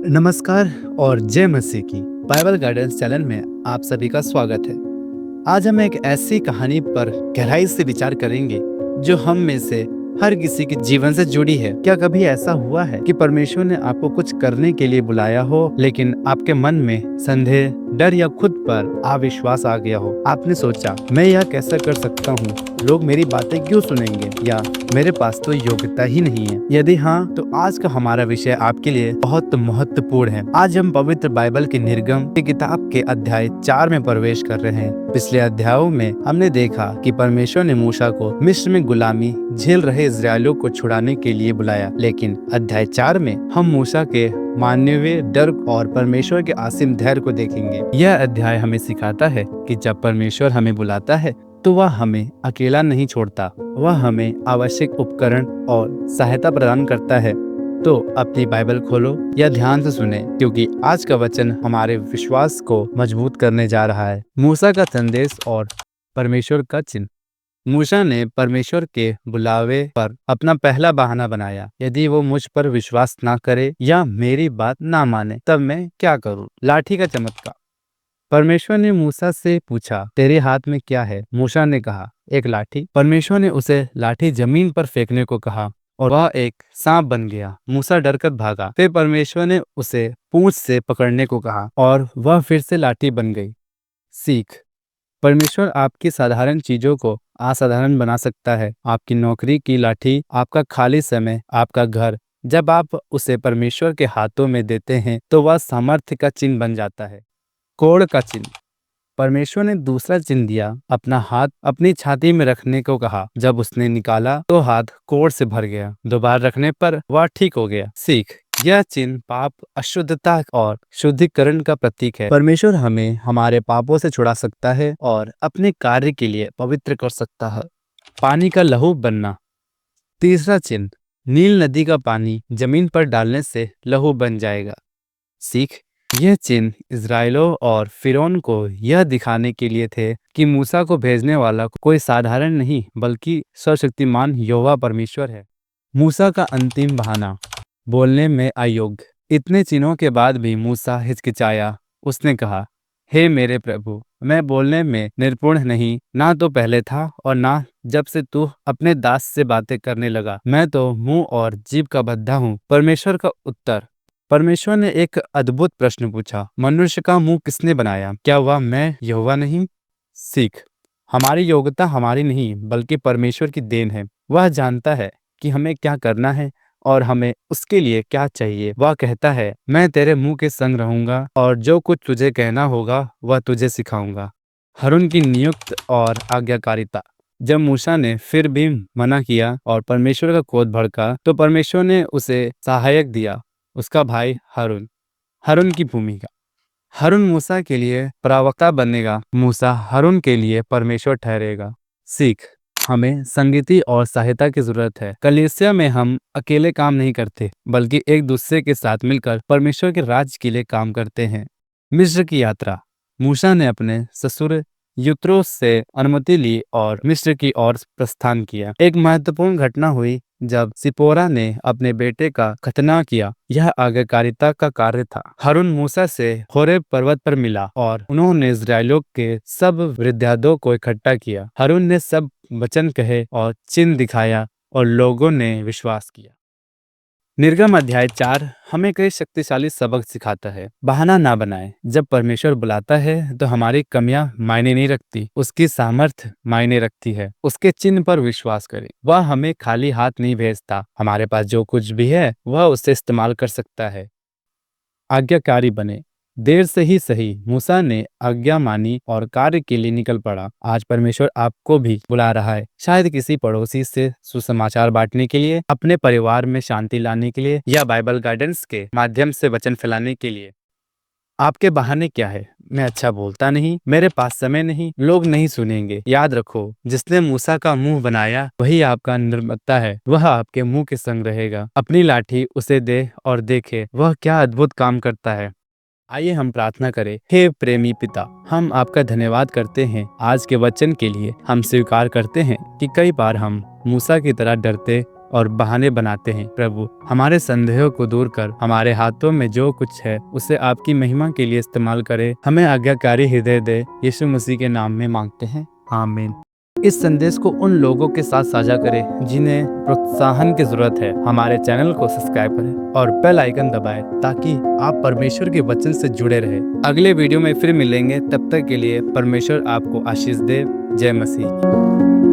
नमस्कार और जय मसीह की बाइबल गाइडेंस चैनल में आप सभी का स्वागत है। आज हम एक ऐसी कहानी पर गहराई से विचार करेंगे जो हम में से हर किसी के जीवन से जुड़ी है। क्या कभी ऐसा हुआ है कि परमेश्वर ने आपको कुछ करने के लिए बुलाया हो, लेकिन आपके मन में संदेह, डर या खुद पर अविश्वास आ गया हो? आपने सोचा, मैं यह कैसे कर सकता हूँ, लोग मेरी बातें क्यों सुनेंगे, या मेरे पास तो योग्यता ही नहीं है। यदि हाँ, तो आज का हमारा विषय आपके लिए बहुत महत्वपूर्ण है। आज हम पवित्र बाइबल की निर्गम की किताब के अध्याय 4 में प्रवेश कर रहे हैं। पिछले अध्यायों में हमने देखा कि परमेश्वर ने मूसा को मिस्र में गुलामी झेल रहे इस्राएलियों को छुड़ाने के लिए बुलाया, लेकिन अध्याय 4 में हम मूसा के मानवीय डर और परमेश्वर के असीम धैर्य को देखेंगे। यह अध्याय हमें सिखाता है कि जब परमेश्वर हमें बुलाता है तो वह हमें अकेला नहीं छोड़ता, वह हमें आवश्यक उपकरण और सहायता प्रदान करता है। तो अपनी बाइबल खोलो या ध्यान से सुने, क्योंकि आज का वचन हमारे विश्वास को मजबूत करने जा रहा है। मूसा का संदेश और परमेश्वर का चिन्ह। मूसा ने परमेश्वर के बुलावे पर अपना पहला बहाना बनाया, यदि वो मुझ पर विश्वास ना करे या मेरी बात ना माने तब मैं क्या करूं? लाठी का चमत्कार। परमेश्वर ने मूसा से पूछा, तेरे हाथ में क्या है? मूसा ने कहा, एक लाठी। परमेश्वर ने उसे लाठी जमीन पर फेंकने को कहा और वह एक सांप बन गया। मूसा डरकर भागा। फिर परमेश्वर ने उसे पूंछ से पकड़ने को कहा और वह फिर से लाठी बन गई। सीख। परमेश्वर आपकी साधारण चीजों को असाधारण बना सकता है। आपकी नौकरी की लाठी, आपका खाली समय, आपका घर, जब आप उसे परमेश्वर के हाथों में देते हैं तो वह सामर्थ्य का चिन्ह बन जाता है। कोढ़ का चिन्ह। परमेश्वर ने दूसरा चिन्ह दिया, अपना हाथ अपनी छाती में रखने को कहा। जब उसने निकाला तो हाथ कोढ़ से भर गया। दोबारा रखने पर वह ठीक हो गया। सीख। यह चिन्ह पाप, अशुद्धता और शुद्धिकरण का प्रतीक है। परमेश्वर हमें हमारे पापों से छुड़ा सकता है और अपने कार्य के लिए पवित्र कर सकता है। पानी का लहू बनना। तीसरा चिन्ह, नील नदी का पानी जमीन पर डालने से लहू बन जाएगा। सीख। यह चिन्ह इस्राएलियों और फिरौन को यह दिखाने के लिए थे कि मूसा को भेजने वाला कोई साधारण नहीं बल्कि सर्वशक्तिमान यहोवा परमेश्वर है। मूसा का अंतिम बहाना। बोलने में अयोग्य। इतने चिन्हों के बाद भी मूसा हिचकिचाया। उसने कहा, हे मेरे प्रभु, मैं बोलने में निपुण नहीं, ना तो पहले था और ना जब से तू अपने दास से बातें करने लगा। मैं तो मुंह और जीभ का बद्धा हूँ। परमेश्वर का उत्तर। परमेश्वर ने एक अद्भुत प्रश्न पूछा, मनुष्य का मुंह किसने बनाया? क्या वह मैं यहोवा नहीं? सीख। हमारी योग्यता हमारी नहीं बल्कि परमेश्वर की देन है। वह जानता है कि हमें क्या करना है और हमें उसके लिए क्या चाहिए। वह कहता है, मैं तेरे मुंह के संग रहूंगा और जो कुछ तुझे कहना होगा वह तुझे सिखाऊंगा। हारून की नियुक्त और आज्ञाकारिता। जब मूसा ने फिर भी मना किया और परमेश्वर का क्रोध भड़का तो परमेश्वर ने उसे सहायक दिया, उसका भाई हारून। हारून की भूमिका। हारून मूसा के लिए प्रवक्ता बनेगा, मूसा हारून के लिए परमेश्वर ठहरेगा। सीख। हमें संगति और सहायता की जरूरत है। कलीसिया में हम अकेले काम नहीं करते बल्कि एक दूसरे के साथ मिलकर परमेश्वर के राज्य के लिए काम करते हैं। मिस्र की यात्रा। मूसा ने अपने ससुर यित्रो से अनुमति ली और मिस्र की ओर प्रस्थान किया। एक महत्वपूर्ण घटना हुई जब सिपोरा ने अपने बेटे का खतना किया। यह आज्ञाकारिता का कार्य था। हारून मूसा से होरेब पर्वत पर मिला और उन्होंने इस्राएलियों के सब वृद्धादों को इकट्ठा किया। हारून ने सब वचन कहे और चिन्ह दिखाया और लोगों ने विश्वास किया। निर्गम अध्याय 4 हमें कई शक्तिशाली सबक सिखाता है। बहाना ना बनाएं। जब परमेश्वर बुलाता है तो हमारी कमियां मायने नहीं रखती, उसकी सामर्थ मायने रखती है। उसके चिन्ह पर विश्वास करें। वह हमें खाली हाथ नहीं भेजता। हमारे पास जो कुछ भी है वह उससे इस्तेमाल कर सकता है। आज्ञाकारी बने। देर से ही सही, मूसा ने आज्ञा मानी और कार्य के लिए निकल पड़ा। आज परमेश्वर आपको भी बुला रहा है, शायद किसी पड़ोसी से सुसमाचार बांटने के लिए, अपने परिवार में शांति लाने के लिए या बाइबल गाइडेंस के माध्यम से वचन फैलाने के लिए। आपके बहाने क्या है? मैं अच्छा बोलता नहीं, मेरे पास समय नहीं, लोग नहीं सुनेंगे। याद रखो, जिसने मूसा का मुंह बनाया वही आपका निर्माता है। वह आपके मुंह के संग रहेगा। अपनी लाठी उसे दे और देखे वह क्या अद्भुत काम करता है। आइए हम प्रार्थना करें। हे प्रेमी पिता, हम आपका धन्यवाद करते हैं आज के वचन के लिए। हम स्वीकार करते हैं कि कई बार हम मूसा की तरह डरते और बहाने बनाते हैं। प्रभु, हमारे संदेहों को दूर कर हमारे हाथों में जो कुछ है उसे आपकी महिमा के लिए इस्तेमाल करें। हमें आज्ञाकारी हृदय दे, यीशु मसीह के नाम में मांगते हैं, आमीन। इस संदेश को उन लोगों के साथ साझा करें जिन्हें प्रोत्साहन की जरूरत है। हमारे चैनल को सब्सक्राइब करें और बेल आइकन दबाएं ताकि आप परमेश्वर के वचन से जुड़े रहें। अगले वीडियो में फिर मिलेंगे, तब तक के लिए परमेश्वर आपको आशीष दे। जय मसीह।